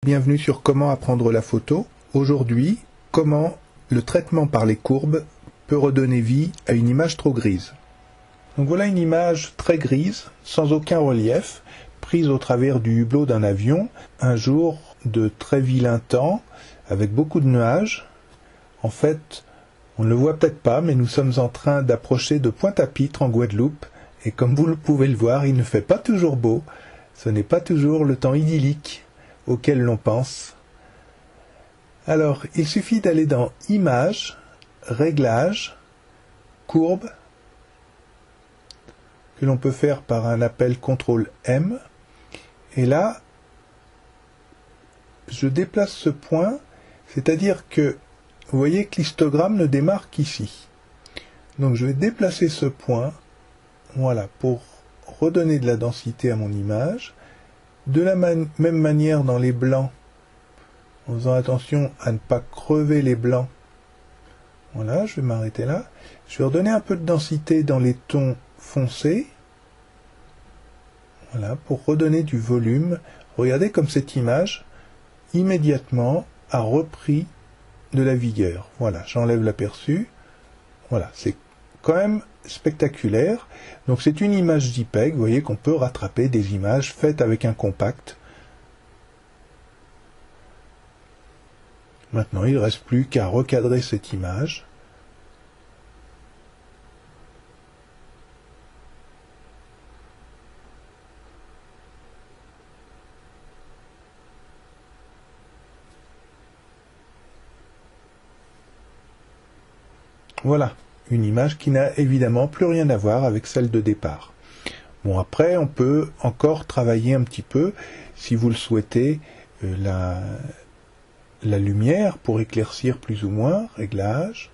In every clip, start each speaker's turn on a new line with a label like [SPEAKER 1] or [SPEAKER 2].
[SPEAKER 1] Bienvenue sur Comment apprendre la photo. Aujourd'hui, comment le traitement par les courbes peut redonner vie à une image trop grise. Donc voilà une image très grise, sans aucun relief, prise au travers du hublot d'un avion, un jour de très vilain temps, avec beaucoup de nuages. En fait, on ne le voit peut-être pas, mais nous sommes en train d'approcher de Pointe-à-Pitre en Guadeloupe, et comme vous pouvez le voir, il ne fait pas toujours beau, ce n'est pas toujours le temps idyllique auquel l'on pense. Alors, il suffit d'aller dans Images, Réglages, Courbes, que l'on peut faire par un appel CTRL-M, et là, je déplace ce point, c'est-à-dire que vous voyez que l'histogramme ne démarre qu'ici. Donc je vais déplacer ce point, voilà, pour redonner de la densité à mon image. De la même manière dans les blancs, en faisant attention à ne pas crever les blancs. Voilà, je vais m'arrêter là. Je vais redonner un peu de densité dans les tons foncés. Voilà, pour redonner du volume. Regardez comme cette image, immédiatement, a repris de la vigueur. Voilà, j'enlève l'aperçu. Voilà, c'est quand même spectaculaire. Donc c'est une image JPEG, vous voyez qu'on peut rattraper des images faites avec un compact. Maintenant, il ne reste plus qu'à recadrer cette image. Voilà, une image qui n'a évidemment plus rien à voir avec celle de départ. Bon, après, on peut encore travailler un petit peu, si vous le souhaitez, la lumière pour éclaircir plus ou moins, réglage,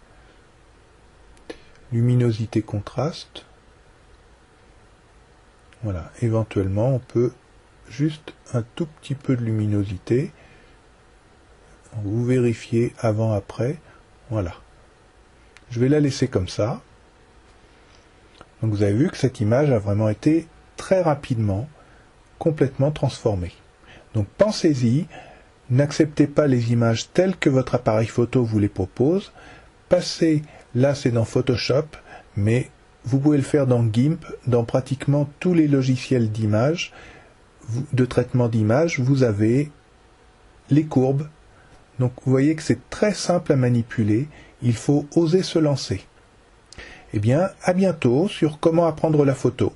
[SPEAKER 1] luminosité, contraste. Voilà, éventuellement, on peut juste un tout petit peu de luminosité. Vous vérifiez avant-après, voilà. Je vais la laisser comme ça. Donc vous avez vu que cette image a vraiment été très rapidement, complètement transformée. Donc pensez-y, n'acceptez pas les images telles que votre appareil photo vous les propose. Passez, là c'est dans Photoshop, mais vous pouvez le faire dans GIMP, dans pratiquement tous les logiciels d'image, de traitement d'image, vous avez les courbes. Donc vous voyez que c'est très simple à manipuler, il faut oser se lancer. Eh bien, à bientôt sur Comment apprendre la photo.